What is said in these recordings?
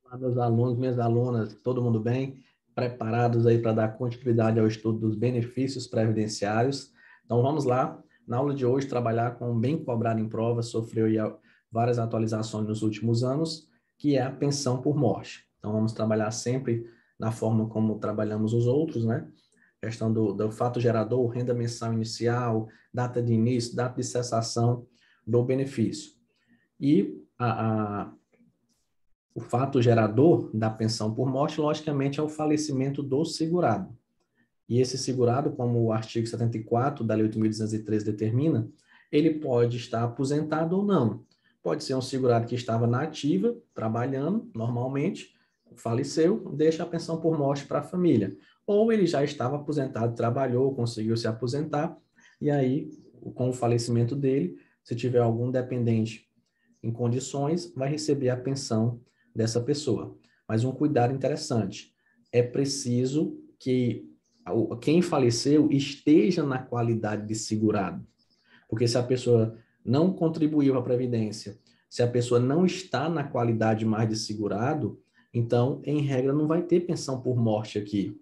Olá, meus alunos, minhas alunas, todo mundo bem? Preparados aí para dar continuidade ao estudo dos benefícios previdenciários? Então vamos lá, na aula de hoje, trabalhar com o bem cobrado em prova, sofreu aí várias atualizações nos últimos anos, que é a pensão por morte. Então vamos trabalhar sempre na forma como trabalhamos os outros, né? Questão do fato gerador, renda mensal inicial, data de início, data de cessação do benefício. E o fato gerador da pensão por morte, logicamente, é o falecimento do segurado. E esse segurado, como o artigo 74 da Lei 8.213 determina, ele pode estar aposentado ou não. Pode ser um segurado que estava na ativa, trabalhando normalmente, faleceu, deixa a pensão por morte para a família. Ou ele já estava aposentado, trabalhou, conseguiu se aposentar, e aí, com o falecimento dele, se tiver algum dependente em condições, vai receber a pensão dessa pessoa. Mas um cuidado interessante, é preciso que quem faleceu esteja na qualidade de segurado. Porque se a pessoa não contribuiu para a Previdência, se a pessoa não está na qualidade mais de segurado, então, em regra, não vai ter pensão por morte aqui.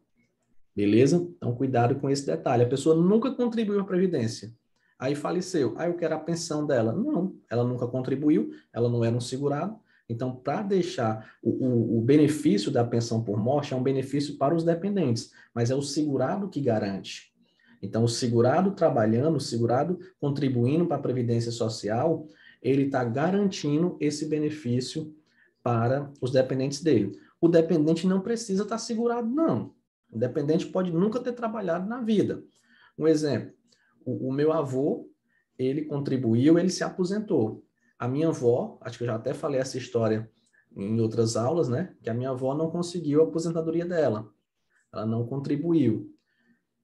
Beleza? Então, cuidado com esse detalhe. A pessoa nunca contribuiu à Previdência. Aí faleceu. Aí eu quero a pensão dela. Não, ela nunca contribuiu, ela não era um segurado. Então, para deixar o benefício da pensão por morte é um benefício para os dependentes, mas é o segurado que garante. Então, o segurado trabalhando, o segurado contribuindo para a Previdência Social, ele está garantindo esse benefício para os dependentes dele. O dependente não precisa estar segurado, não. O dependente pode nunca ter trabalhado na vida. Um exemplo, o meu avô, ele contribuiu, ele se aposentou. A minha avó, acho que eu já até falei essa história em outras aulas, né? Que a minha avó não conseguiu a aposentadoria dela. Ela não contribuiu.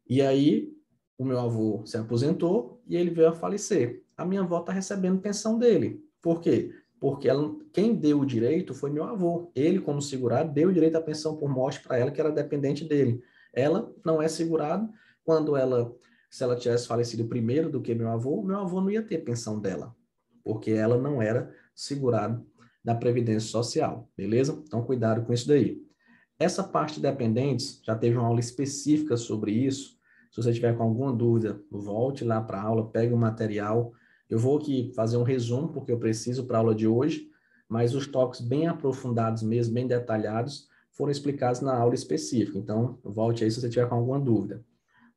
E aí, o meu avô se aposentou e ele veio a falecer. A minha avó está recebendo pensão dele. Por quê? Porque quem deu o direito foi meu avô. Ele, como segurado, deu o direito à pensão por morte para ela, que era dependente dele. Ela não é segurada. Se ela tivesse falecido primeiro do que meu avô não ia ter pensão dela, porque ela não era segurada da Previdência Social, beleza? Então, cuidado com isso daí. Essa parte de dependentes, já teve uma aula específica sobre isso. Se você tiver com alguma dúvida, volte lá para a aula, pegue o material. Eu vou aqui fazer um resumo, porque eu preciso para a aula de hoje, mas os tópicos bem aprofundados mesmo, bem detalhados, foram explicados na aula específica. Então, volte aí se você tiver com alguma dúvida.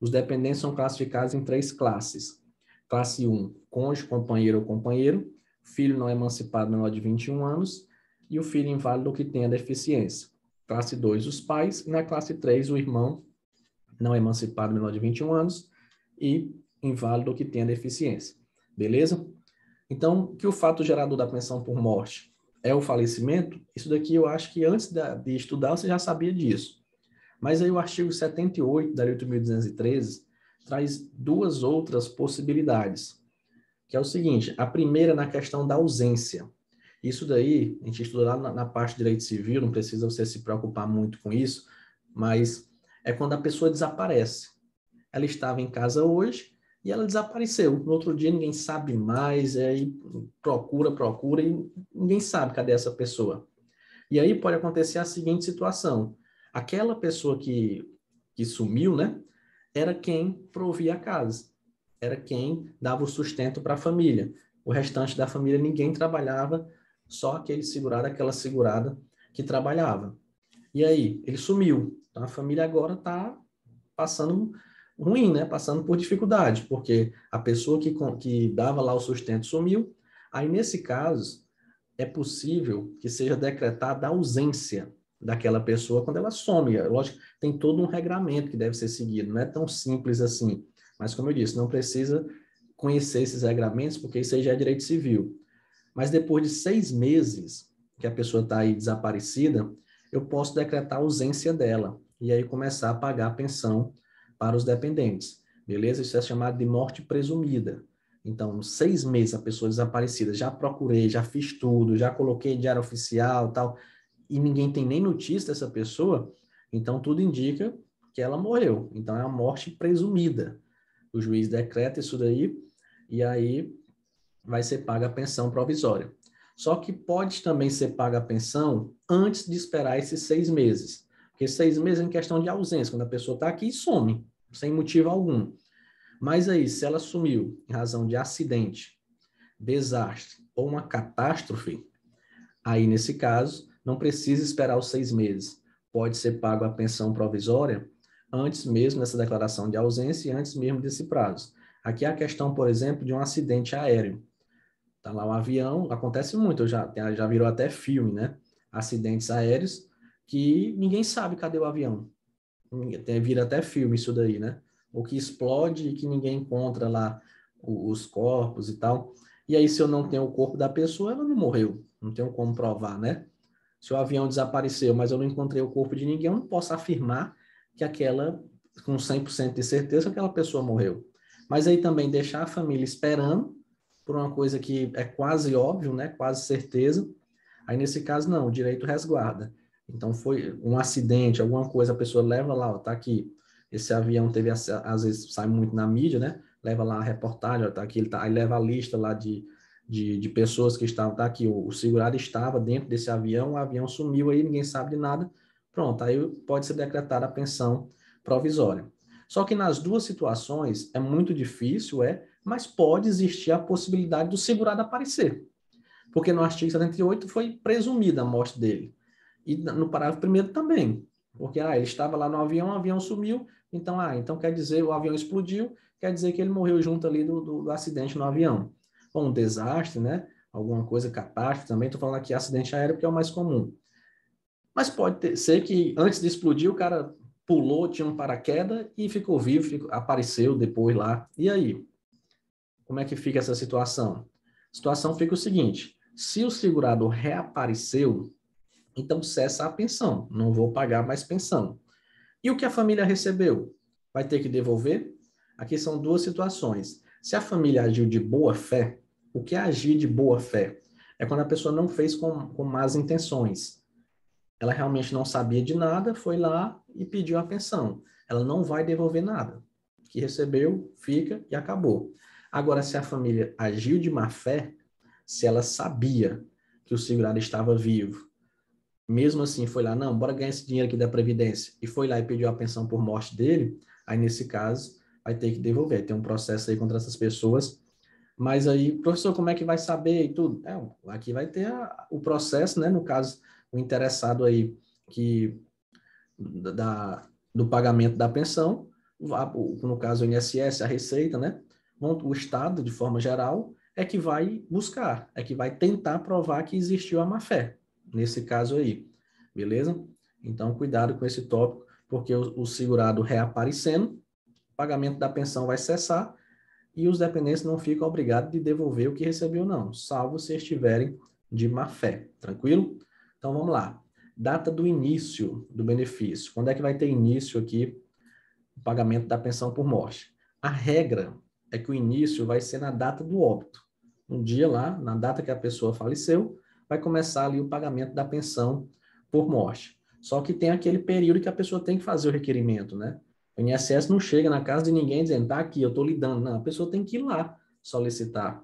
Os dependentes são classificados em 3 classes. Classe 1, cônjuge, companheiro ou companheiro, filho não emancipado menor de 21 anos e o filho inválido que tenha deficiência. Classe 2, os pais, e na classe 3, o irmão não emancipado menor de 21 anos e inválido que tenha deficiência. Beleza? Então, que o fato gerador da pensão por morte é o falecimento, isso daqui eu acho que antes de estudar você já sabia disso. Mas aí o artigo 78 da Lei 8.213 traz duas outras possibilidades, que é o seguinte, a primeira na questão da ausência. Isso daí, a gente estuda lá na parte de direito civil, não precisa você se preocupar muito com isso, mas é quando a pessoa desaparece. Ela estava em casa hoje e ela desapareceu. No outro dia ninguém sabe mais, aí procura e ninguém sabe cadê essa pessoa. E aí pode acontecer a seguinte situação. Aquela pessoa que sumiu, né, era quem provia a casa, era quem dava o sustento para a família. O restante da família ninguém trabalhava, só aquele segurado, aquela segurada que trabalhava. E aí, ele sumiu. Então a família agora está passando ruim, né? Passando por dificuldade, porque a pessoa que dava lá o sustento sumiu. Aí, nesse caso, é possível que seja decretada a ausência daquela pessoa quando ela some. Lógico, tem todo um regramento que deve ser seguido, não é tão simples assim. Mas, como eu disse, não precisa conhecer esses regramentos, porque isso aí já é direito civil. Mas depois de 6 meses que a pessoa está aí desaparecida, eu posso decretar a ausência dela e aí começar a pagar a pensão para os dependentes. Beleza? Isso é chamado de morte presumida. Então, 6 meses a pessoa desaparecida, já procurei, já fiz tudo, já coloquei em diário oficial, tal, e ninguém tem nem notícia dessa pessoa, então tudo indica que ela morreu. Então, é a morte presumida. O juiz decreta isso daí, e aí vai ser paga a pensão provisória. Só que pode também ser paga a pensão antes de esperar esses 6 meses. Porque 6 meses é em questão de ausência, quando a pessoa está aqui e some, sem motivo algum. Mas aí, se ela sumiu em razão de acidente, desastre ou uma catástrofe, aí nesse caso, não precisa esperar os 6 meses. Pode ser pago a pensão provisória antes mesmo dessa declaração de ausência e antes mesmo desse prazo. Aqui é a questão, por exemplo, de um acidente aéreo. Tá lá um avião, acontece muito, já virou até filme, né? Acidentes aéreos que ninguém sabe cadê o avião. Vira até filme isso daí, né? Ou que explode e que ninguém encontra lá os corpos e tal. E aí, se eu não tenho o corpo da pessoa, ela não morreu. Não tenho como provar, né? Se o avião desapareceu, mas eu não encontrei o corpo de ninguém, eu não posso afirmar que com 100% de certeza, aquela pessoa morreu. Mas aí também deixar a família esperando por uma coisa que é quase óbvio, né? Quase certeza. Aí, nesse caso, não, o direito resguarda. Então, foi um acidente, alguma coisa, a pessoa leva lá, ó, tá aqui. Esse avião teve, às vezes, sai muito na mídia, né? Leva lá a reportagem, ó, tá aqui, aí leva a lista lá de pessoas que estavam, tá aqui, o segurado estava dentro desse avião, o avião sumiu aí, ninguém sabe de nada. Pronto, aí pode ser decretada a pensão provisória. Só que nas duas situações é muito difícil, mas pode existir a possibilidade do segurado aparecer. Porque no artigo 78 foi presumida a morte dele. E no parágrafo 1º também. Porque ele estava lá no avião, o avião sumiu, então quer dizer, o avião explodiu, quer dizer que ele morreu junto ali do acidente no avião. Bom, um desastre, né? Alguma coisa catástrofe também, estou falando aqui acidente aéreo porque é o mais comum. Mas pode ser que antes de explodir o cara pulou, tinha um paraquedas e ficou vivo, apareceu depois lá. E aí? Como é que fica essa situação? A situação fica o seguinte: se o segurado reapareceu, então cessa a pensão, não vou pagar mais pensão. E o que a família recebeu? Vai ter que devolver? Aqui são duas situações. Se a família agiu de boa fé, o que é agir de boa fé? É quando a pessoa não fez com más intenções. Ela realmente não sabia de nada, foi lá e pediu a pensão. Ela não vai devolver nada. O que recebeu, fica e acabou. Agora, se a família agiu de má fé, se ela sabia que o segurado estava vivo, mesmo assim foi lá, não, bora ganhar esse dinheiro aqui da Previdência, e foi lá e pediu a pensão por morte dele, aí nesse caso vai ter que devolver. Tem um processo aí contra essas pessoas. Mas aí, professor, como é que vai saber e tudo? Aqui vai ter o processo, né? No caso, o interessado aí que do pagamento da pensão, no caso o INSS, a Receita, né? O Estado, de forma geral, é que vai buscar, é que vai tentar provar que existiu a má-fé, nesse caso aí, beleza? Então, cuidado com esse tópico, porque o segurado reaparecendo, o pagamento da pensão vai cessar e os dependentes não ficam obrigados de devolver o que recebeu, não, salvo se estiverem de má-fé, tranquilo? Então, vamos lá. Data do início do benefício. Quando é que vai ter início aqui o pagamento da pensão por morte? A regra é que o início vai ser na data do óbito. Um dia lá, na data que a pessoa faleceu, vai começar ali o pagamento da pensão por morte. Só que tem aquele período que a pessoa tem que fazer o requerimento, né? O INSS não chega na casa de ninguém dizendo, tá aqui, eu estou lidando. Não, a pessoa tem que ir lá solicitar.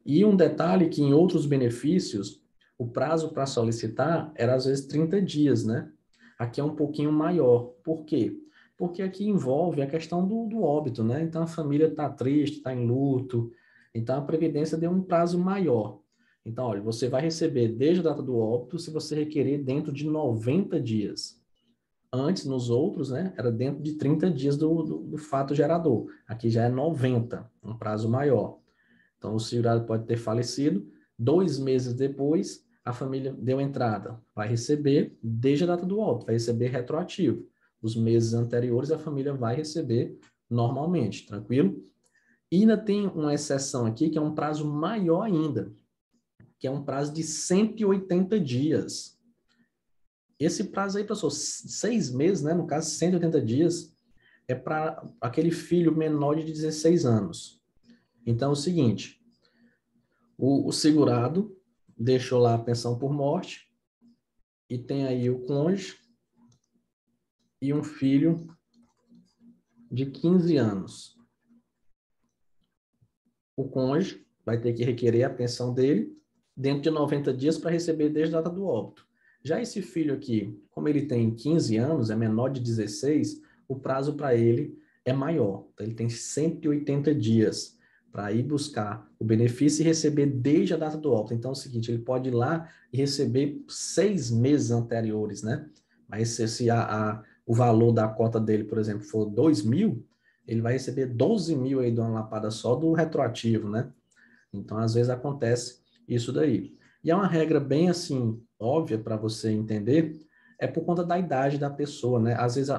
E um detalhe que em outros benefícios, o prazo para solicitar era às vezes 30 dias, né? Aqui é um pouquinho maior. Por quê? Porque aqui envolve a questão do óbito, né? Então a família está triste, está em luto, então a Previdência deu um prazo maior. Então, olha, você vai receber desde a data do óbito se você requerer dentro de 90 dias. Antes, nos outros, né, era dentro de 30 dias do fato gerador. Aqui já é 90, um prazo maior. Então, o segurado pode ter falecido, 2 meses depois, a família deu entrada, vai receber desde a data do óbito, vai receber retroativo. Os meses anteriores, a família vai receber normalmente, tranquilo? E ainda tem uma exceção aqui, que é um prazo maior ainda, que é um prazo de 180 dias. Esse prazo aí, professor, 6 meses, né? No caso, 180 dias, é para aquele filho menor de 16 anos. Então, é o seguinte, o segurado deixou lá a pensão por morte e tem aí o cônjuge e um filho de 15 anos. O cônjuge vai ter que requerer a pensão dele dentro de 90 dias para receber desde a data do óbito. Já esse filho aqui, como ele tem 15 anos, é menor de 16, o prazo para ele é maior. Então, ele tem 180 dias para ir buscar o benefício e receber desde a data do óbito. Então, é o seguinte, ele pode ir lá e receber 6 meses anteriores, né? Mas se o valor da cota dele, por exemplo, for 2.000, ele vai receber 12.000 aí de uma lapada só do retroativo, né? Então, às vezes acontece isso daí. E é uma regra bem assim, óbvia para você entender, é por conta da idade da pessoa, né? Às vezes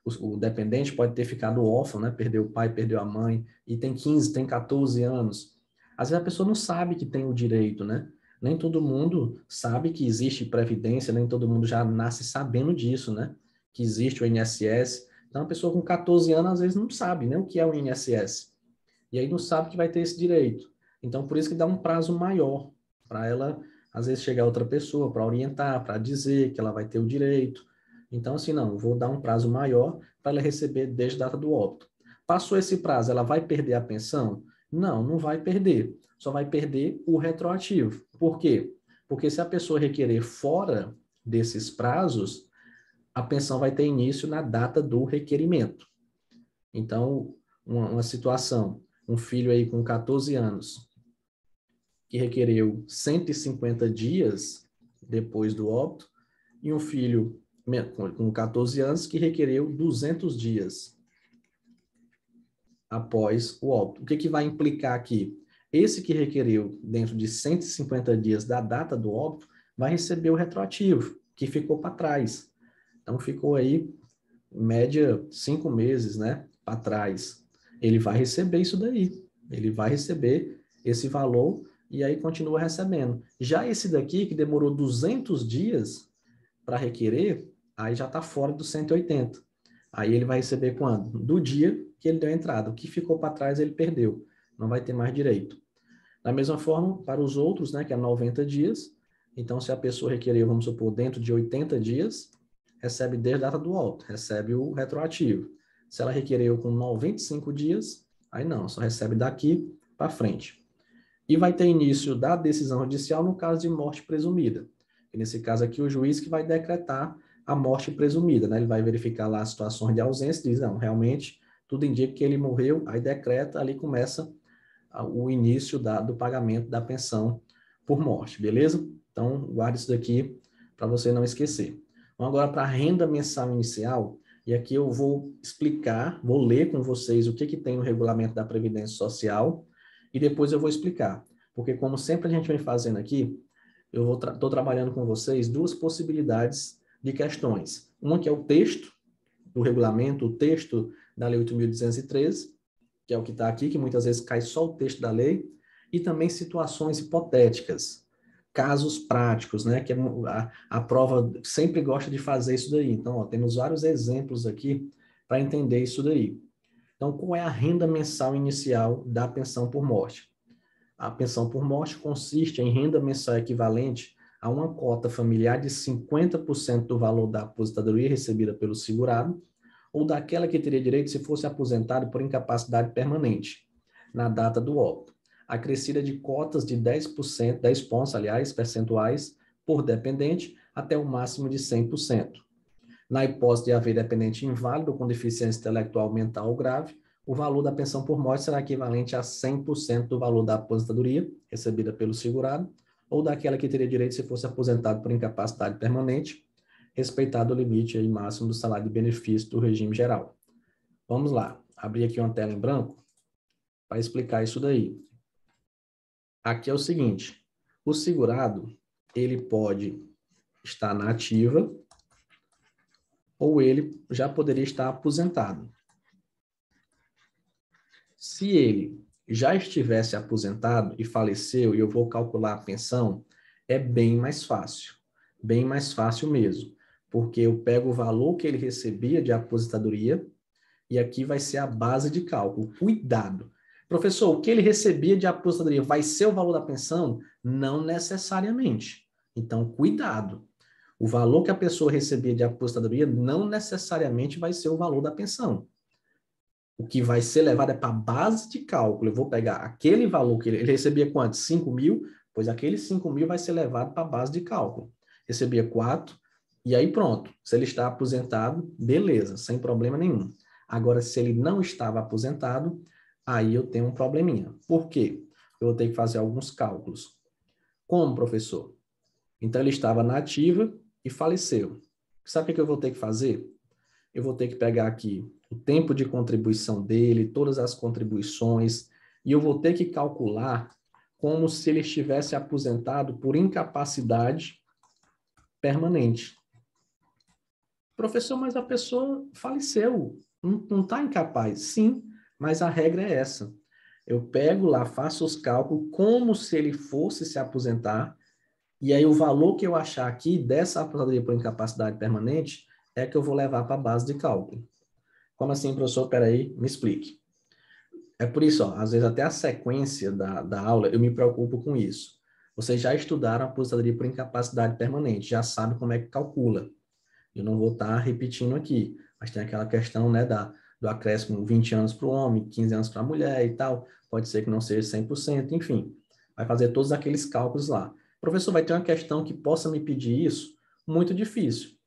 o dependente pode ter ficado órfão, né? Perdeu o pai, perdeu a mãe, e tem 15, tem 14 anos. Às vezes a pessoa não sabe que tem o direito, né? Nem todo mundo sabe que existe previdência, nem todo mundo já nasce sabendo disso, né? Que existe o INSS. Então, a pessoa com 14 anos, às vezes, não sabe, né, o que é o INSS. E aí não sabe que vai ter esse direito. Então, por isso que dá um prazo maior para ela, às vezes, chegar outra pessoa para orientar, para dizer que ela vai ter o direito. Então, assim, não, vou dar um prazo maior para ela receber desde a data do óbito. Passou esse prazo, ela vai perder a pensão? Não, não vai perder. Só vai perder o retroativo. Por quê? Porque se a pessoa requerer fora desses prazos, a pensão vai ter início na data do requerimento. Então, uma situação, um filho aí com 14 anos, que requereu 150 dias depois do óbito, e um filho com 14 anos que requereu 200 dias após o óbito. O que vai implicar aqui? Esse que requereu dentro de 150 dias da data do óbito vai receber o retroativo, que ficou para trás. Então, ficou aí, em média, 5 meses, né, para trás. Ele vai receber isso daí. Ele vai receber esse valor e aí continua recebendo. Já esse daqui, que demorou 200 dias para requerer, aí já está fora dos 180. Aí ele vai receber quando? Do dia que ele deu a entrada. O que ficou para trás, ele perdeu. Não vai ter mais direito. Da mesma forma, para os outros, né, que é 90 dias, então se a pessoa requerer, vamos supor, dentro de 80 dias, recebe desde a data do óbito, recebe o retroativo. Se ela requereu com 95 dias, aí não, só recebe daqui para frente. E vai ter início da decisão judicial no caso de morte presumida. E nesse caso aqui, o juiz que vai decretar a morte presumida, né? Ele vai verificar lá as situações de ausência e diz, não, realmente, tudo indica que ele morreu, aí decreta, ali começa o início do pagamento da pensão por morte, beleza? Então, guarde isso daqui para você não esquecer. Vamos agora para a renda mensal inicial, e aqui eu vou explicar, vou ler com vocês o que tem no regulamento da Previdência Social, e depois eu vou explicar. Porque, como sempre a gente vem fazendo aqui, eu estou trabalhando com vocês duas possibilidades de questões. Uma que é o texto do regulamento, o texto da Lei 8.213, que é o que está aqui, que muitas vezes cai só o texto da lei, e também situações hipotéticas, casos práticos, né? Que a prova sempre gosta de fazer isso daí. Então, ó, temos vários exemplos aqui para entender isso daí. Então, qual é a renda mensal inicial da pensão por morte? A pensão por morte consiste em renda mensal equivalente a uma cota familiar de 50% do valor da aposentadoria recebida pelo segurado, ou daquela que teria direito se fosse aposentado por incapacidade permanente, na data do óbito, acrescida de cotas de 10%, 10 pontos, aliás, percentuais, por dependente, até o máximo de 100%. Na hipótese de haver dependente inválido com deficiência intelectual, mental ou grave, o valor da pensão por morte será equivalente a 100% do valor da aposentadoria recebida pelo segurado, ou daquela que teria direito se fosse aposentado por incapacidade permanente, respeitado o limite aí máximo do salário de benefício do regime geral. Vamos lá, abrir aqui uma tela em branco para explicar isso daí. Aqui é o seguinte, o segurado, ele pode estar na ativa ou ele já poderia estar aposentado. Se ele já estivesse aposentado e faleceu e eu vou calcular a pensão, é bem mais fácil mesmo, porque eu pego o valor que ele recebia de aposentadoria e aqui vai ser a base de cálculo. Cuidado! Professor, o que ele recebia de aposentadoria vai ser o valor da pensão? Não necessariamente. Então, cuidado. O valor que a pessoa recebia de aposentadoria não necessariamente vai ser o valor da pensão. O que vai ser levado é para a base de cálculo. Eu vou pegar aquele valor que ele recebia quanto? 5.000, pois aqueles 5.000 vai ser levado para a base de cálculo. Recebia 4, e aí pronto. Se ele está aposentado, beleza, sem problema nenhum. Agora, se ele não estava aposentado, aí eu tenho um probleminha. Por quê? Eu vou ter que fazer alguns cálculos. Como, professor? Então, ele estava na ativa e faleceu. Sabe o que eu vou ter que fazer? Eu vou ter que pegar aqui o tempo de contribuição dele, todas as contribuições, e eu vou ter que calcular como se ele estivesse aposentado por incapacidade permanente. Professor, mas a pessoa faleceu, não está incapaz. Sim, mas a regra é essa. Eu pego lá, faço os cálculos como se ele fosse se aposentar, e aí o valor que eu achar aqui dessa aposentadoria por incapacidade permanente é que eu vou levar para a base de cálculo. Como assim, professor? Peraí, me explique. É por isso, ó, às vezes até a sequência da aula, eu me preocupo com isso. Vocês já estudaram a aposentadoria por incapacidade permanente, já sabem como é que calcula. Eu não vou estar repetindo aqui, mas tem aquela questão, né, do acréscimo 20 anos para o homem, 15 anos para a mulher e tal. Pode ser que não seja 100%, enfim. Vai fazer todos aqueles cálculos lá. Professor, vai ter uma questão que possa me pedir isso? Muito difícil.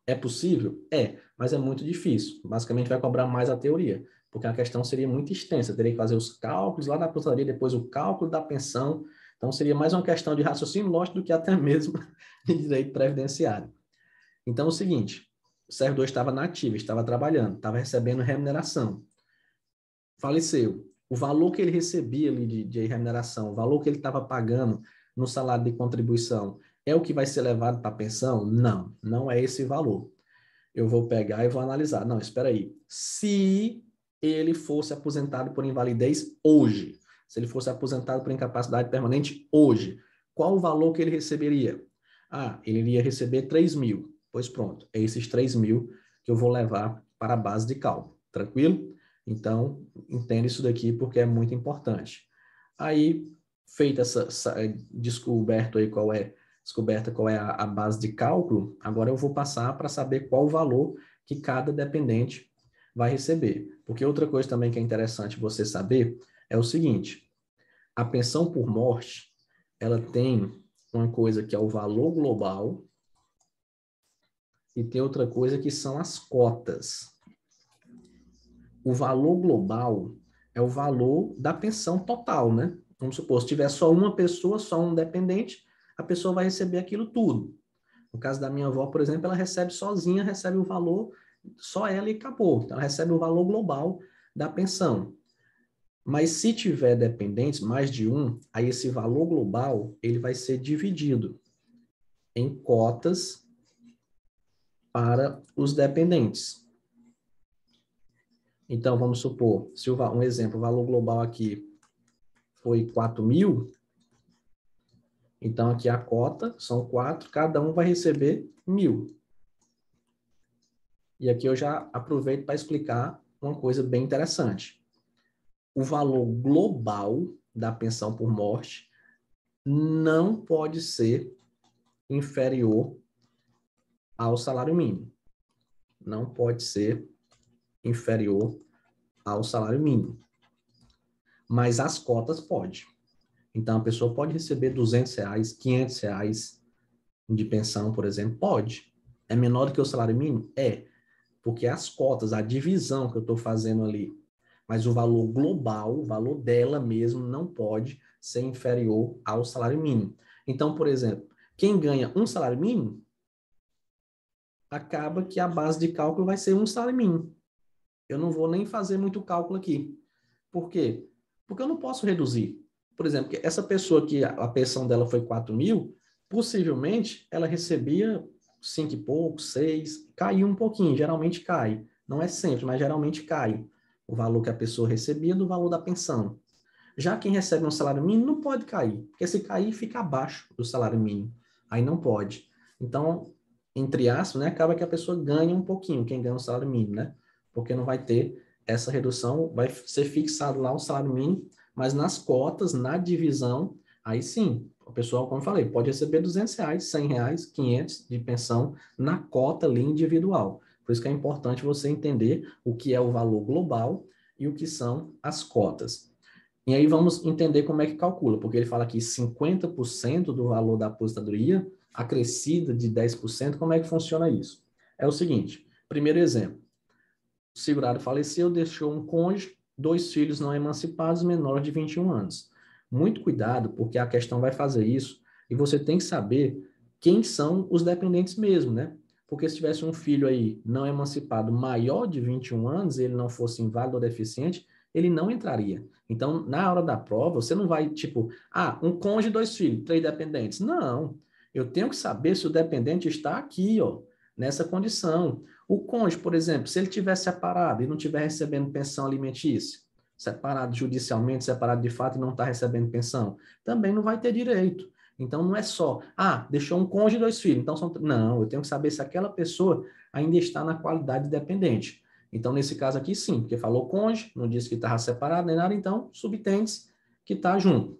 É possível? É, mas é muito difícil. Basicamente vai cobrar mais a teoria, porque a questão seria muito extensa. Eu teria que fazer os cálculos lá da aposentadoria, depois o cálculo da pensão. Então seria mais uma questão de raciocínio lógico do que até mesmo de direito previdenciário. Então é o seguinte, o servidor estava na ativa, estava trabalhando, estava recebendo remuneração. Faleceu. O valor que ele recebia ali de remuneração, o valor que ele estava pagando no salário de contribuição, é o que vai ser levado para a pensão? Não, não é esse valor. Eu vou pegar e vou analisar. Não, espera aí. Se ele fosse aposentado por invalidez hoje, se ele fosse aposentado por incapacidade permanente hoje, qual o valor que ele receberia? Ah, ele iria receber 3.000. Pois pronto, é esses 3.000 que eu vou levar para a base de cálculo. Tranquilo? Então, entenda isso daqui porque é muito importante. Aí, feita essa descoberta aí qual é a base de cálculo, agora eu vou passar para saber qual o valor que cada dependente vai receber. Porque outra coisa também que é interessante você saber é o seguinte, a pensão por morte, ela tem uma coisa que é o valor global e tem outra coisa que são as cotas. O valor global é o valor da pensão total, né? Vamos supor, se tiver só uma pessoa, só um dependente, a pessoa vai receber aquilo tudo. No caso da minha avó, por exemplo, ela recebe sozinha, recebe o valor, só ela e acabou. Então, ela recebe o valor global da pensão. Mas se tiver dependentes, mais de um, aí esse valor global, ele vai ser dividido em cotas para os dependentes. Então, vamos supor, se um exemplo, o valor global aqui foi 4.000, então aqui a cota são 4, cada um vai receber 1.000. E aqui eu já aproveito para explicar uma coisa bem interessante. O valor global da pensão por morte não pode ser inferior ao salário mínimo. Não pode ser inferior ao salário mínimo. Mas as cotas pode. Então, a pessoa pode receber R$200, R$500 de pensão, por exemplo? Pode. É menor do que o salário mínimo? É. Porque as cotas, a divisão que eu estou fazendo ali, mas o valor global, o valor dela mesmo, não pode ser inferior ao salário mínimo. Então, por exemplo, quem ganha um salário mínimo, acaba que a base de cálculo vai ser um salário mínimo. Eu não vou nem fazer muito cálculo aqui. Por quê? Porque eu não posso reduzir. Por exemplo, essa pessoa que a pensão dela foi 4.000, possivelmente ela recebia 5 e pouco, 6, caiu um pouquinho, geralmente cai. Não é sempre, mas geralmente cai o valor que a pessoa recebia do valor da pensão. Já quem recebe um salário mínimo não pode cair, porque se cair fica abaixo do salário mínimo. Aí não pode. Então, entre aspas, né, acaba que a pessoa ganha um pouquinho, quem ganha um salário mínimo, né? Porque não vai ter essa redução, vai ser fixado lá o salário mínimo, mas nas cotas, na divisão, aí sim, o pessoal, como eu falei, pode receber R$200, R$100, 500 de pensão na cota ali individual. Por isso que é importante você entender o que é o valor global e o que são as cotas. E aí vamos entender como é que calcula, porque ele fala aqui 50% do valor da aposentadoria acrescida de 10%, como é que funciona isso? É o seguinte, primeiro exemplo, o segurado faleceu, deixou um cônjuge, 2 filhos não emancipados, menores de 21 anos. Muito cuidado, porque a questão vai fazer isso, e você tem que saber quem são os dependentes mesmo, né? Porque se tivesse um filho aí não emancipado maior de 21 anos, e ele não fosse inválido ou deficiente, ele não entraria. Então, na hora da prova, você não vai, tipo, um cônjuge, 2 filhos, 3 dependentes. Não. Eu tenho que saber se o dependente está aqui, ó, nessa condição. O cônjuge, por exemplo, se ele tiver separado e não estiver recebendo pensão alimentícia, separado judicialmente, separado de fato e não está recebendo pensão, também não vai ter direito. Então, não é só, deixou um cônjuge e 2 filhos, então são... Não, eu tenho que saber se aquela pessoa ainda está na qualidade de dependente. Então, nesse caso aqui, sim, porque falou cônjuge, não disse que estava separado nem nada, então, subtende que está junto.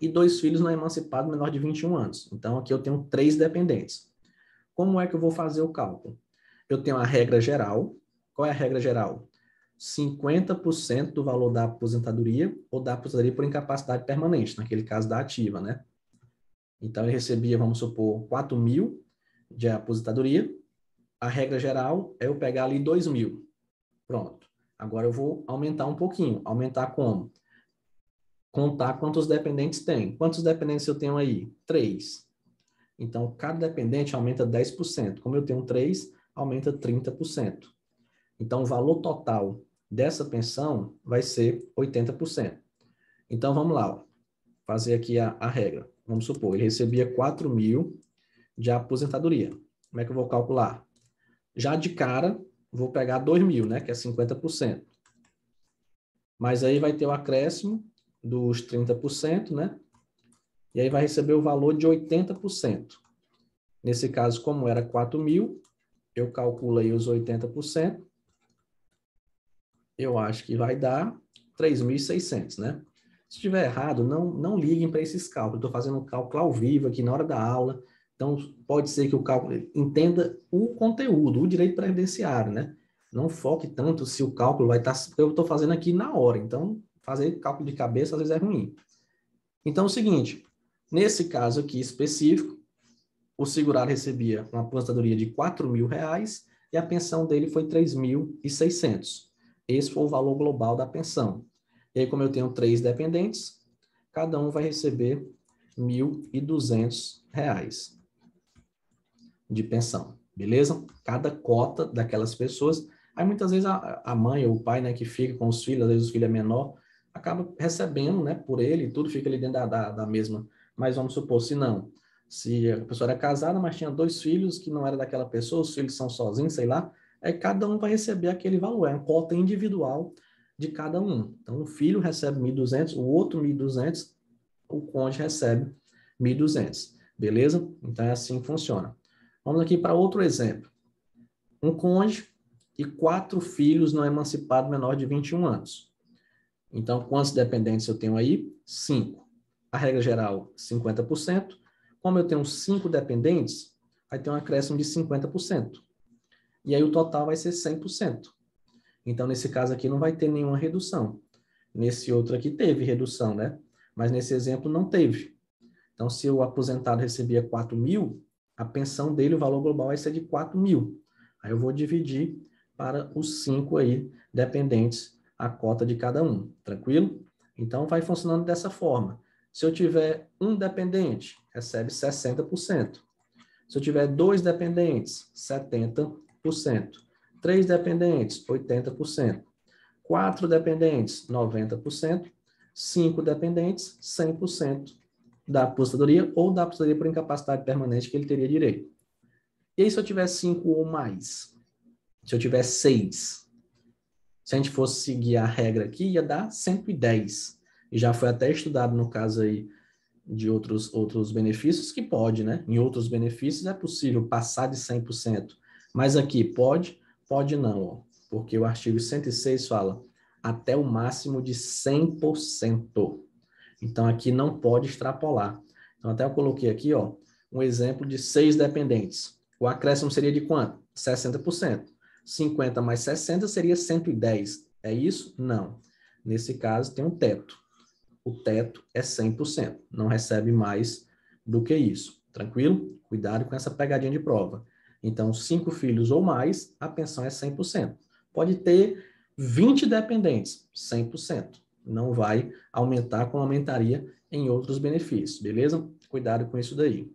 E 2 filhos não emancipados menor de 21 anos. Então, aqui eu tenho 3 dependentes. Como é que eu vou fazer o cálculo? Eu tenho a regra geral. Qual é a regra geral? 50% do valor da aposentadoria ou da aposentadoria por incapacidade permanente, naquele caso da ativa, né? Então, ele recebia, vamos supor, 4 mil de aposentadoria. A regra geral é eu pegar ali 2 mil. Pronto. Agora eu vou aumentar um pouquinho. Aumentar como? Contar quantos dependentes tem. Quantos dependentes eu tenho aí? 3. Então, cada dependente aumenta 10%. Como eu tenho 3, aumenta 30%. Então, o valor total dessa pensão vai ser 80%. Então, vamos lá, ó, fazer aqui a regra. Vamos supor, ele recebia 4 mil de aposentadoria. Como é que eu vou calcular? Já de cara, vou pegar 2 mil, né, que é 50%. Mas aí vai ter o acréscimo dos 30%, né? E aí vai receber o valor de 80%. Nesse caso, como era 4 mil, eu calculo aí os 80%. Eu acho que vai dar 3.600, né? Se estiver errado, não liguem para esses cálculos. Estou fazendo um cálculo ao vivo aqui na hora da aula. Então, pode ser que o cálculo entenda o conteúdo, o direito previdenciário, né? Não foque tanto se o cálculo vai estar... Eu estou fazendo aqui na hora, então fazer cálculo de cabeça às vezes é ruim. Então, é o seguinte, nesse caso aqui específico, o segurado recebia uma aposentadoria de R$ 4.000 e a pensão dele foi 3.600. Esse foi o valor global da pensão. E aí, como eu tenho 3 dependentes, cada um vai receber R$ 1.200 de pensão, beleza? Cada cota daquelas pessoas. Aí, muitas vezes, a mãe ou o pai, né, que fica com os filhos, às vezes o filho é menor, acaba recebendo, né, por ele, tudo fica ali dentro da mesma. Mas vamos supor, se não, se a pessoa era casada, mas tinha 2 filhos que não era daquela pessoa, os filhos são sozinhos, sei lá, aí cada um vai receber aquele valor, é uma cota individual de cada um. Então, o filho recebe 1.200, o outro 1.200, o cônjuge recebe 1.200, beleza? Então, é assim que funciona. Vamos aqui para outro exemplo. Um cônjuge e 4 filhos não emancipados menor de 21 anos. Então, quantos dependentes eu tenho aí? 5. A regra geral, 50%. Como eu tenho 5 dependentes, vai ter um acréscimo de 50%. E aí o total vai ser 100%. Então, nesse caso aqui, não vai ter nenhuma redução. Nesse outro aqui teve redução, né? Mas nesse exemplo não teve. Então, se o aposentado recebia 4 mil, a pensão dele, o valor global vai ser de 4 mil. Aí eu vou dividir para os 5 aí dependentes a cota de cada um, tranquilo? Então, vai funcionando dessa forma. Se eu tiver um dependente, recebe 60%. Se eu tiver 2 dependentes, 70%. 3 dependentes, 80%. 4 dependentes, 90%. 5 dependentes, 100% da aposentadoria ou da aposentadoria por incapacidade permanente que ele teria direito. E aí, se eu tiver 5 ou mais? Se eu tiver 6? Se a gente fosse seguir a regra aqui, ia dar 110. E já foi até estudado no caso aí de outros benefícios que pode, né? Em outros benefícios é possível passar de 100%. Mas aqui pode não, ó, porque o artigo 106 fala até o máximo de 100%. Então, aqui não pode extrapolar. Então, até eu coloquei aqui, ó, um exemplo de 6 dependentes. O acréscimo seria de quanto? 60%. 50 mais 60 seria 110. É isso? Não. Nesse caso, tem um teto. o teto é 100%, não recebe mais do que isso. Tranquilo? Cuidado com essa pegadinha de prova. Então, 5 filhos ou mais, a pensão é 100%. Pode ter 20 dependentes, 100%. Não vai aumentar como aumentaria em outros benefícios, beleza? Cuidado com isso daí.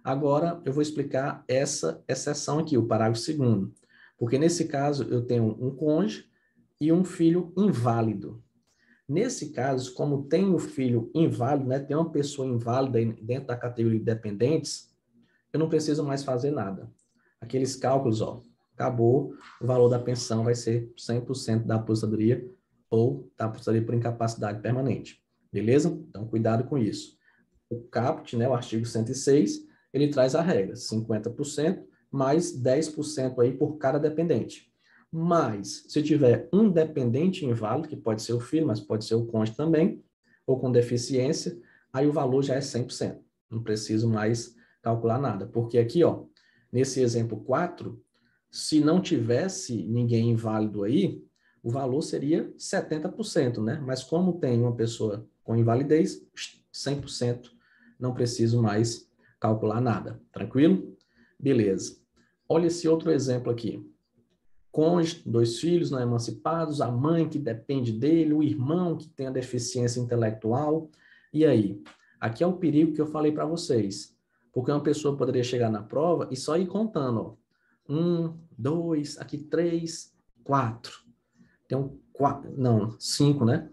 Agora, eu vou explicar essa exceção aqui, o parágrafo 2º. Porque nesse caso, eu tenho um cônjuge e um filho inválido. Nesse caso, como tem o filho inválido, né, tem uma pessoa inválida dentro da categoria de dependentes, eu não preciso mais fazer nada. Aqueles cálculos, ó, acabou, o valor da pensão vai ser 100% da aposentadoria ou da aposentadoria por incapacidade permanente. Beleza? Então, cuidado com isso. O caput, né, o artigo 106, ele traz a regra, 50% mais 10% aí por cada dependente. Mas, se tiver um dependente inválido, que pode ser o filho, mas pode ser o cônjuge também, ou com deficiência, aí o valor já é 100%. Não preciso mais calcular nada. Porque aqui, ó, nesse exemplo 4, se não tivesse ninguém inválido aí, o valor seria 70%, né? Mas como tem uma pessoa com invalidez, 100%, não preciso mais calcular nada. Tranquilo? Beleza. Olha esse outro exemplo aqui. Cônjuge, 2 filhos não emancipados, a mãe que depende dele, o irmão que tem a deficiência intelectual. E aí? Aqui é o perigo que eu falei para vocês. Porque uma pessoa poderia chegar na prova e só ir contando, ó. 1, 2, aqui 3, 4. Tem um 4, não, 5, né?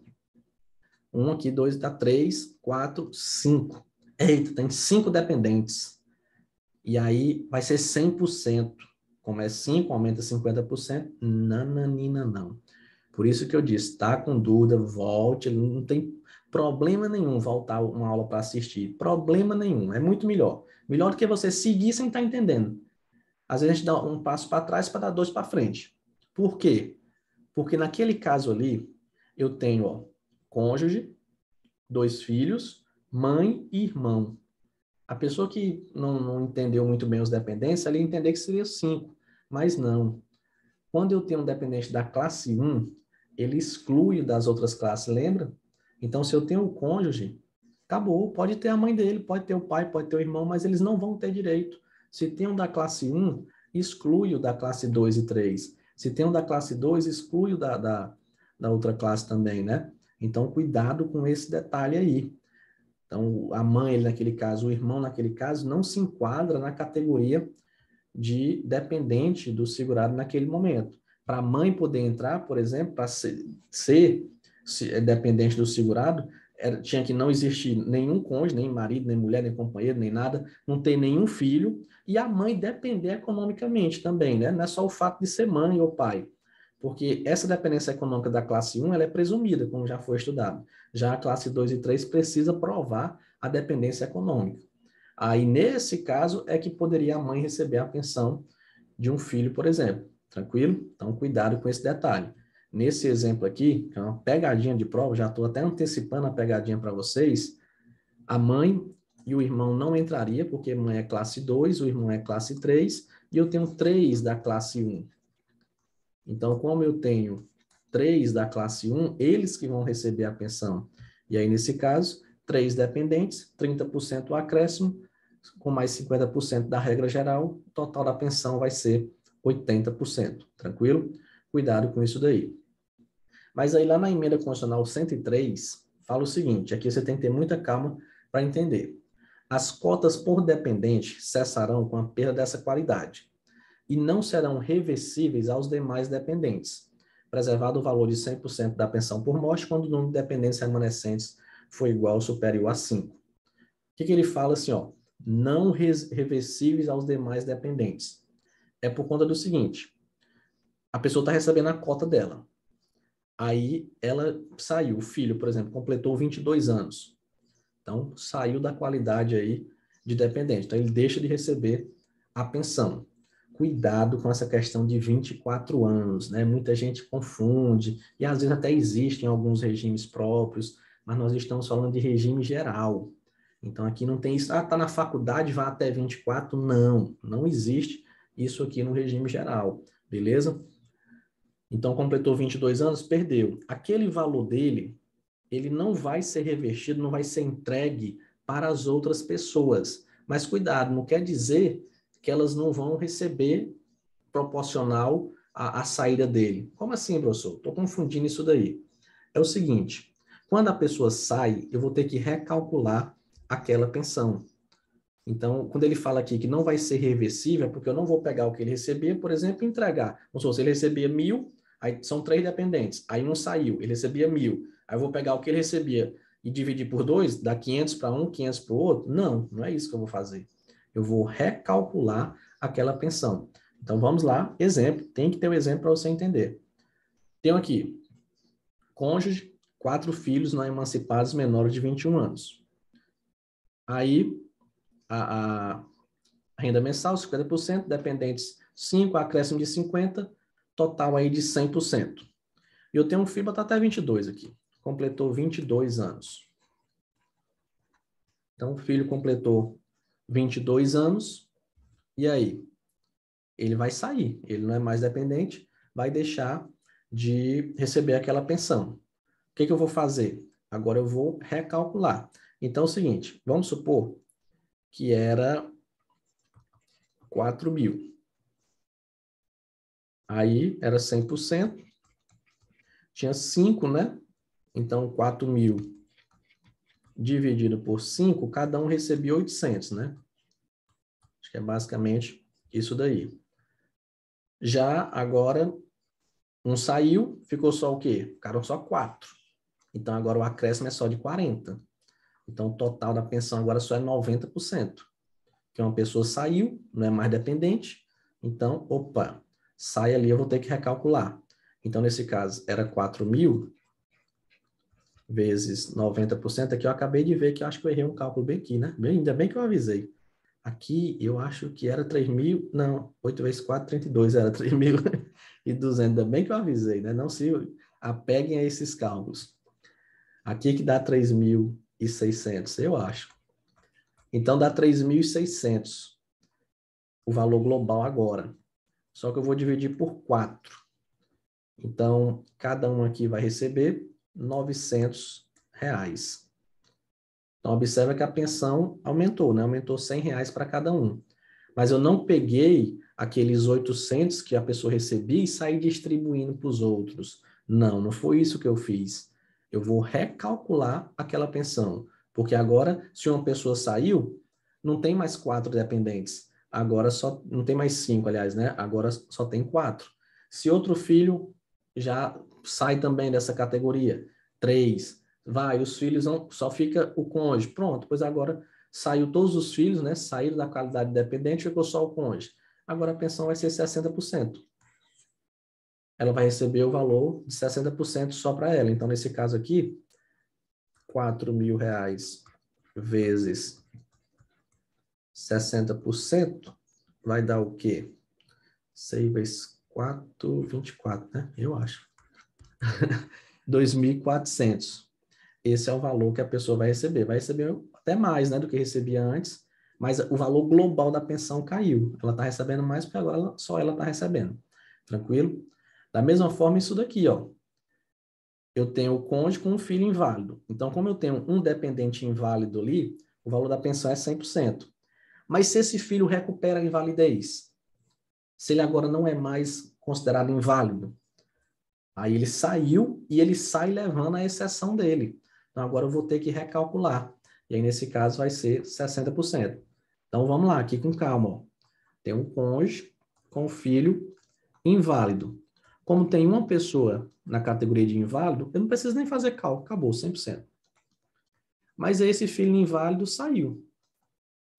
1 aqui, 2, dá 3, 4, 5. Eita, tem 5 dependentes. E aí vai ser 100%. Como é 5, aumenta 50%. Nananina, não. Por isso que eu disse, tá com dúvida, volte, não tem problema nenhum voltar uma aula para assistir. Problema nenhum, é muito melhor. Melhor do que você seguir sem estar entendendo. Às vezes a gente dá um passo para trás para dar 2 para frente. Por quê? Porque naquele caso ali, eu tenho, ó, cônjuge, 2 filhos, mãe e irmão. A pessoa que não entendeu muito bem os dependentes, ela ia entender que seria 5, mas não. Quando eu tenho um dependente da classe 1, ele exclui das outras classes, lembra? Então, se eu tenho o cônjuge, acabou, pode ter a mãe dele, pode ter o pai, pode ter o irmão, mas eles não vão ter direito. Se tem um da classe 1, exclui o da classe 2 e 3. Se tem um da classe 2, exclui o da outra classe também, né? Então, cuidado com esse detalhe aí. Então, a mãe, naquele caso, o irmão, naquele caso, não se enquadra na categoria de dependente do segurado naquele momento. Para a mãe poder entrar, por exemplo, para ser dependente do segurado, tinha que não existir nenhum cônjuge, nem marido, nem mulher, nem companheiro, nem nada, não ter nenhum filho, e a mãe depender economicamente também, né? Não é só o fato de ser mãe ou pai. Porque essa dependência econômica da classe 1, ela é presumida, como já foi estudado. Já a classe 2 e 3 precisa provar a dependência econômica. Aí, nesse caso, é que poderia a mãe receber a pensão de um filho, por exemplo. Tranquilo? Então, cuidado com esse detalhe. Nesse exemplo aqui, que é uma pegadinha de prova, já estou até antecipando a pegadinha para vocês, a mãe e o irmão não entraria, porque a mãe é classe 2, o irmão é classe 3, e eu tenho 3 da classe 1. Então, como eu tenho 3 da classe 1, eles que vão receber a pensão. E aí, nesse caso, 3 dependentes, 30% o acréscimo, com mais 50% da regra geral, o total da pensão vai ser 80%. Tranquilo? Cuidado com isso daí. Mas aí, lá na emenda constitucional 103, fala o seguinte, aqui você tem que ter muita calma para entender. As cotas por dependente cessarão com a perda dessa qualidade e não serão reversíveis aos demais dependentes, preservado o valor de 100% da pensão por morte quando o número de dependentes remanescentes for igual ou superior a 5. O que ele fala assim, ó, não reversíveis aos demais dependentes? É por conta do seguinte, a pessoa está recebendo a cota dela, aí ela saiu, o filho, por exemplo, completou 22 anos, então saiu da qualidade aí de dependente, então ele deixa de receber a pensão. Cuidado com essa questão de 24 anos, né? Muita gente confunde, e às vezes até existem alguns regimes próprios, mas nós estamos falando de regime geral. Então aqui não tem isso, tá na faculdade, vai até 24, não existe isso aqui no regime geral, beleza? Então completou 22 anos, perdeu. Aquele valor dele, ele não vai ser revertido, não vai ser entregue para as outras pessoas. Mas cuidado, não quer dizer que elas não vão receber proporcional à saída dele. Como assim, professor? Estou confundindo isso daí. É o seguinte, quando a pessoa sai, eu vou ter que recalcular aquela pensão. Então, quando ele fala aqui que não vai ser reversível, é porque eu não vou pegar o que ele recebia, por exemplo, e entregar. Vamos supor, se ele recebia 1.000, aí são 3 dependentes, aí um saiu, ele recebia 1.000, aí eu vou pegar o que ele recebia e dividir por 2, dar 500 para um, 500 para o outro? Não, não é isso que eu vou fazer. Eu vou recalcular aquela pensão. Então, vamos lá, exemplo, tem que ter um exemplo para você entender. Tenho aqui, cônjuge, 4 filhos não emancipados menores de 21 anos. Aí, a renda mensal, 50%, dependentes 5, acréscimo de 50, total aí de 100%. E eu tenho um filho, botar até 22 aqui, completou 22 anos. Então, o filho completou 22 anos, e aí? Ele vai sair, ele não é mais dependente, vai deixar de receber aquela pensão. O que que eu vou fazer? Agora eu vou recalcular. Então, é o seguinte, vamos supor que era 4.000. Aí era 100%, tinha 5, né? Então, 4.000 dividido por 5, cada um recebia 800, né? Acho que é basicamente isso daí. Já agora, um saiu, ficou só o quê? Ficaram só 4. Então, agora o acréscimo é só de 40. Então, o total da pensão agora só é 90%. Que uma pessoa saiu, não é mais dependente. Então, opa, sai ali, eu vou ter que recalcular. Então, nesse caso, era 4.000 vezes 90%. Aqui eu acabei de ver que eu acho que eu errei um cálculo bem aqui, né? Ainda bem que eu avisei. Aqui eu acho que era 3.000, não, 8 vezes 4, 32, era 3.200. Ainda bem que eu avisei, né? Não se apeguem a esses cálculos. Aqui que dá 3.600, eu acho. Então dá 3.600 o valor global agora. Só que eu vou dividir por 4. Então, cada um aqui vai receber R$ 900. Então, observa que a pensão aumentou, né? Aumentou R$ 100 para cada um. Mas eu não peguei aqueles 800 que a pessoa recebia e saí distribuindo para os outros. Não, não foi isso que eu fiz. Eu vou recalcular aquela pensão. Porque agora, se uma pessoa saiu, não tem mais 4 dependentes. Agora só, não tem mais 5, aliás, né? Agora só tem 4. Se outro filho já sai também dessa categoria, 3, vai, os filhos só fica o cônjuge. Pronto, pois agora saiu todos os filhos, né? Saíram da qualidade dependente, ficou só o cônjuge. Agora a pensão vai ser 60%. Ela vai receber o valor de 60% só para ela. Então, nesse caso aqui, R$ 4.000 vezes 60% vai dar o quê? 6 vezes 4, 24, né? Eu acho. 2.400. Esse é o valor que a pessoa vai receber. Vai receber até mais, né, do que recebia antes, mas o valor global da pensão caiu. Ela está recebendo mais porque agora só ela está recebendo. Tranquilo? Da mesma forma, isso daqui, ó. Eu tenho o cônjuge com um filho inválido. Então, como eu tenho um dependente inválido ali, o valor da pensão é 100%. Mas se esse filho recupera a invalidez, se ele agora não é mais considerado inválido, aí ele saiu e ele sai levando a exceção dele. Então, agora eu vou ter que recalcular. E aí, nesse caso, vai ser 60%. Então, vamos lá, aqui com calma. Ó. Tem um cônjuge com um filho inválido. Como tem uma pessoa na categoria de inválido, eu não preciso nem fazer cálculo, acabou, 100%. Mas esse filho inválido saiu.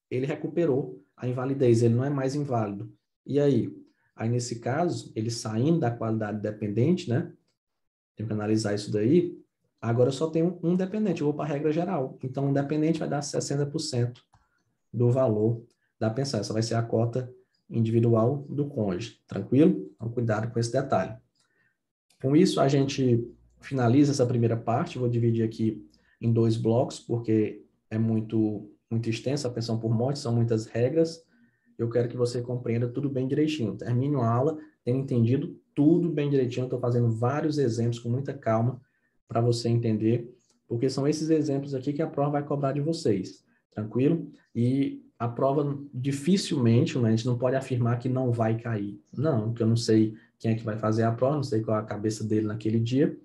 Ele recuperou a invalidez, ele não é mais inválido. E aí? Aí, nesse caso, ele saindo da qualidade dependente, né? Tem que analisar isso daí. Agora eu só tenho um dependente, eu vou para a regra geral. Então, um dependente vai dar 60% do valor da pensão. Essa vai ser a cota individual do cônjuge. Tranquilo? Então, cuidado com esse detalhe. Com isso, a gente finaliza essa primeira parte. Vou dividir aqui em 2 blocos, porque é muito extensa a pensão por morte, são muitas regras. Eu quero que você compreenda tudo bem direitinho. Termine a aula tendo entendido tudo bem direitinho. Estou fazendo vários exemplos com muita calma para você entender porque são esses exemplos aqui que a prova vai cobrar de vocês, tranquilo? E a prova dificilmente, né, a gente não pode afirmar que não vai cair. Não, porque eu não sei quem é que vai fazer a prova, não sei qual é a cabeça dele naquele dia.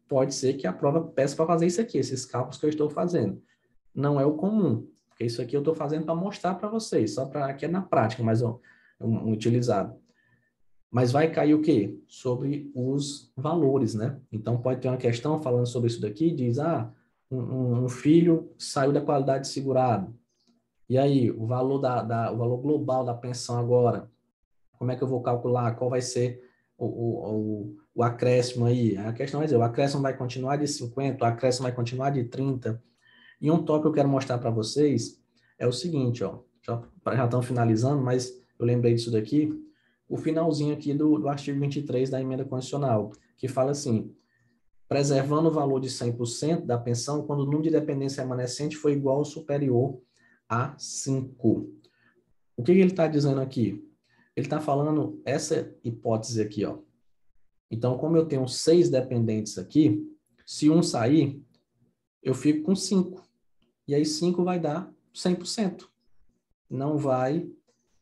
Pode ser que a prova peça para fazer isso aqui, esses cálculos que eu estou fazendo. Não é o comum, porque isso aqui eu estou fazendo para mostrar para vocês, só para que é na prática, mas utilizado. Mas vai cair o quê? Sobre os valores, né? Então, pode ter uma questão falando sobre isso daqui, diz, um filho saiu da qualidade de segurado. E aí, o valor, o valor global da pensão agora, como é que eu vou calcular? Qual vai ser o acréscimo aí? A questão vai dizer, o acréscimo vai continuar de 50, o acréscimo vai continuar de 30. E um tópico que eu quero mostrar para vocês é o seguinte, ó, já estão finalizando, mas eu lembrei disso daqui, o finalzinho aqui do artigo 23 da emenda constitucional, que fala assim, preservando o valor de 100% da pensão quando o número de dependência remanescente for igual ou superior a 5. O que ele está dizendo aqui? Ele está falando essa hipótese aqui, ó. Então, como eu tenho 6 dependentes aqui, se um sair, eu fico com 5. E aí 5 vai dar 100%. Não vai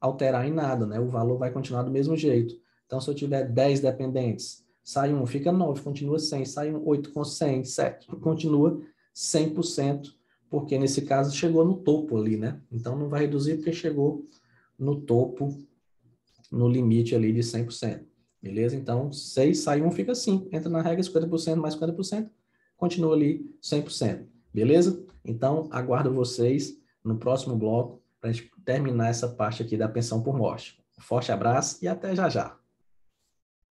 alterar em nada, né? O valor vai continuar do mesmo jeito. Então, se eu tiver 10 dependentes, sai um, fica 9, continua 100, sai um 8 com 100, 7, continua 100%, porque nesse caso chegou no topo ali, né? Então, não vai reduzir porque chegou no topo, no limite ali de 100%. Beleza? Então, 6, sai um, fica 5. Entra na regra 50% mais 50%, continua ali 100%. Beleza? Então, aguardo vocês no próximo bloco para a gente terminar essa parte aqui da pensão por morte. Um forte abraço e até já já.